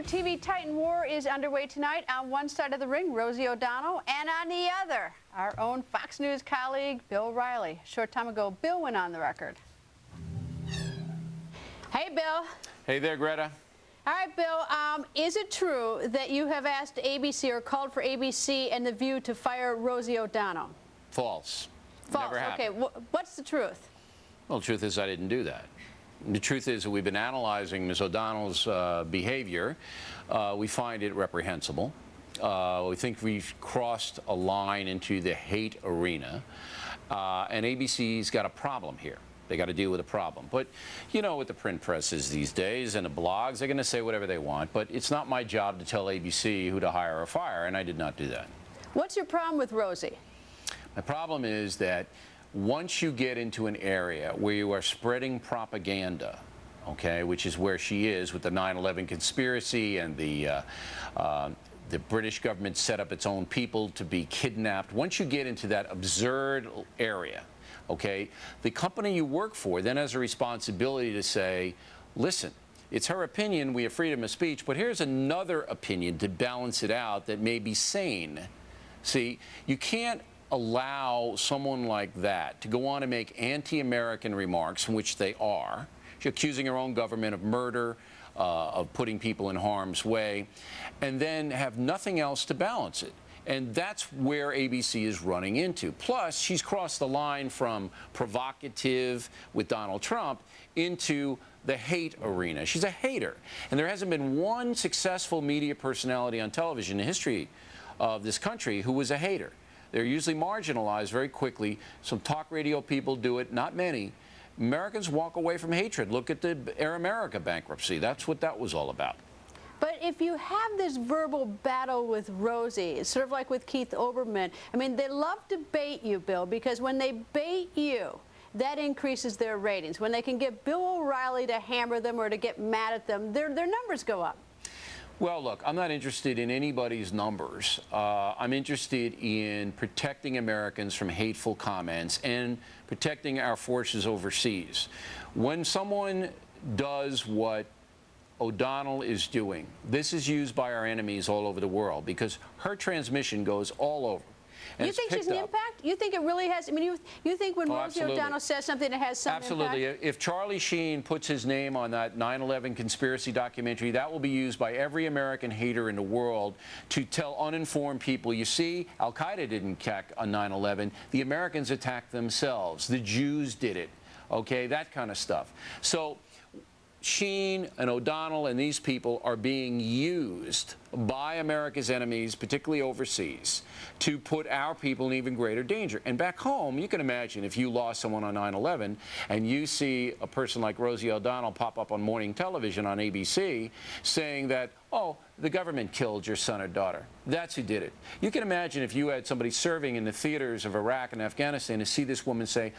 new TV Titan war is underway tonight. On one side of the ring, Rosie O'Donnell, and on the other, our own Fox News colleague, Bill Riley. A short time ago, Bill went on the record. Hey, Bill. Hey there, Greta. All right, Bill, is it true that you have asked ABC or called for ABC and The View to fire Rosie O'Donnell? False. False. Never happened. Okay, what's the truth? Well, the truth is I didn't do that. The truth is that we've been analyzing Ms. O'Donnell's behavior. We find it reprehensible. We think we've crossed a line into the hate arena. And ABC's got a problem here. They got to deal with a problem. But you know what the print press is these days and the blogs, they're going to say whatever they want. But it's not my job to tell ABC who to hire or fire, and I did not do that. What's your problem with Rosie? My problem is that once you get into an area where you are spreading propaganda, okay, which is where she is with the 9/11 conspiracy and the British government set up its own people to be kidnapped. Once you get into that absurd area, okay, the company you work for then has a responsibility to say, listen, it's her opinion, we have freedom of speech, but here's another opinion to balance it out that may be sane. See, you can't allow someone like that to go on and make anti-American remarks, which they are. She's accusing her own government of murder, of putting people in harm's way, and then have nothing else to balance it. And that's where ABC is running into. Plus, she's crossed the line from provocative with Donald Trump into the hate arena. She's a hater. And there hasn't been one successful media personality on television in the history of this country who was a hater. They're usually marginalized very quickly. Some talk radio people do it, not many. Americans walk away from hatred. Look at the Air America bankruptcy. That's what that was all about. But if you have this verbal battle with Rosie, it's sort of like with Keith Olbermann, I mean, they love to bait you, Bill, because when they bait you, that increases their ratings. When they can get Bill O'Reilly to hammer them or to get mad at them, their numbers go up. Well, look, I'm not interested in anybody's numbers. I'm interested in protecting Americans from hateful comments and protecting our forces overseas. When someone does what O'Donnell is doing, this is used by our enemies all over the world because her transmission goes all over. And you think she's an impact? You think it really has? I mean, you think when Rosie O'Donnell says something, it has some absolutely. impact? If Charlie Sheen puts his name on that 9/11 conspiracy documentary, that will be used by every American hater in the world to tell uninformed people, you see, Al-Qaeda didn't attack on 9/11. The Americans attacked themselves. The Jews did it. Okay, that kind of stuff. So Sheen and O'Donnell and these people are being used by America's enemies, particularly overseas, to put our people in even greater danger. And back home, you can imagine if you lost someone on 9/11 and you see a person like Rosie O'Donnell pop up on morning television on ABC saying that, oh, the government killed your son or daughter. That's who did it. You can imagine if you had somebody serving in the theaters of Iraq and Afghanistan to see this woman say,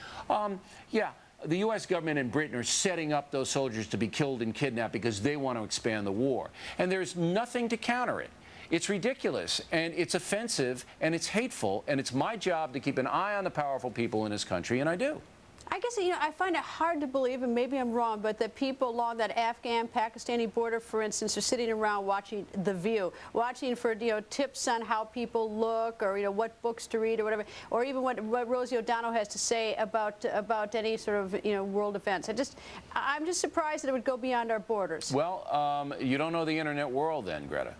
yeah, the U.S. government and Britain are setting up those soldiers to be killed and kidnapped because they want to expand the war. And there's nothing to counter it. It's ridiculous, and it's offensive, and it's hateful, and it's my job to keep an eye on the powerful people in this country, and I do. I guess, you know, I find it hard to believe, and maybe I'm wrong, but that people along that Afghan-Pakistani border, for instance, are sitting around watching The View, watching for, you know, tips on how people look or, you know, what books to read or whatever, or even what Rosie O'Donnell has to say about any sort of, you know, world events. I'm just surprised that it would go beyond our borders. Well, you don't know the internet world then, Greta.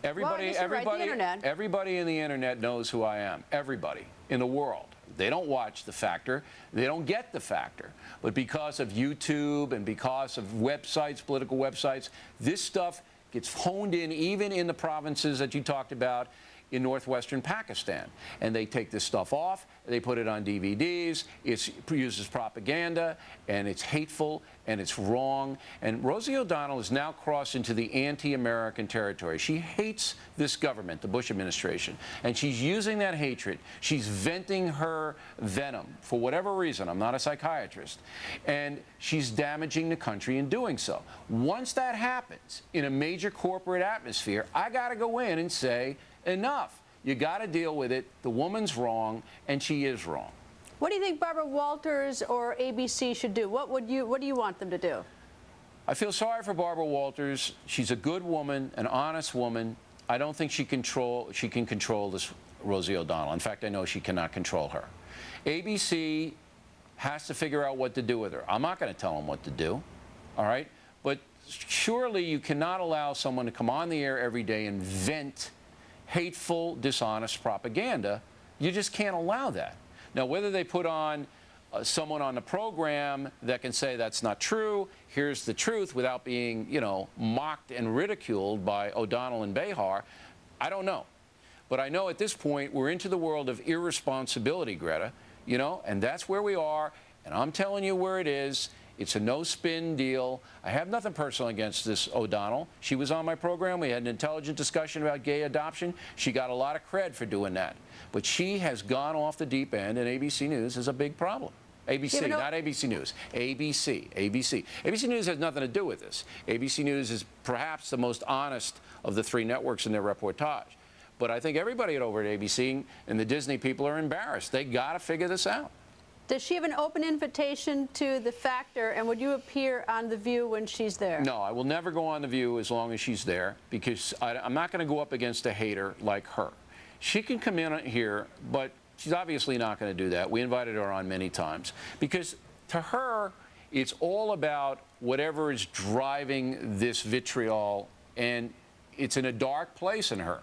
Everybody in the internet knows who I am. Everybody in the world. They don't watch The Factor. They don't get The Factor. But because of YouTube and because of websites, political websites, this stuff gets honed in even in the provinces that you talked about in northwestern Pakistan. And they take this stuff off, they put it on DVDs, it uses propaganda, and it's hateful, and it's wrong. And Rosie O'Donnell has now crossed into the anti-American territory. She hates this government, the Bush administration, and she's using that hatred. She's venting her venom for whatever reason. I'm not a psychiatrist. And she's damaging the country in doing so. Once that happens in a major corporate atmosphere, I got to go in and say, enough. You got to deal with it. The woman's wrong, and she is wrong. What do you think Barbara Walters or ABC should do? What do you want them to do? I feel sorry for Barbara Walters. She's a good woman, an honest woman. I don't think she can control this Rosie O'Donnell. In fact, I know she cannot control her. ABC has to figure out what to do with her. I'm not going to tell them what to do, all right? But surely you cannot allow someone to come on the air every day and vent hateful, dishonest propaganda. You just can't allow that. Now, whether they put on someone on the program that can say that's not true, here's the truth, without being, you know, mocked and ridiculed by O'Donnell and Behar, I don't know. But I know at this point we're into the world of irresponsibility, Greta, you know, and that's where we are, and I'm telling you where it is. It's a no-spin deal. I have nothing personal against this O'Donnell. She was on my program. We had an intelligent discussion about gay adoption. She got a lot of cred for doing that. But she has gone off the deep end, and ABC News is a big problem. ABC, not ABC News. ABC. ABC News has nothing to do with this. ABC News is perhaps the most honest of the three networks in their reportage. But I think everybody over at ABC and the Disney people are embarrassed. They got to figure this out. Does she have an open invitation to The Factor, and would you appear on The View when she's there? No, I will never go on The View as long as she's there, because I'm not going to go up against a hater like her. She can come in here, but she's obviously not going to do that. We invited her on many times, because to her, it's all about whatever is driving this vitriol, and it's in a dark place in her.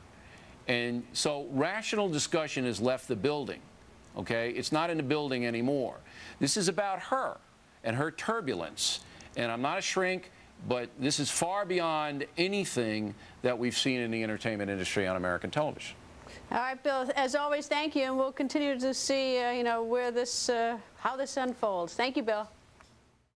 And so rational discussion has left the building. Okay? It's not in the building anymore. This is about her and her turbulence. And I'm not a shrink, but this is far beyond anything that we've seen in the entertainment industry on American television. All right, Bill, as always, thank you, and we'll continue to see, you know, where this, how this unfolds. Thank you, Bill.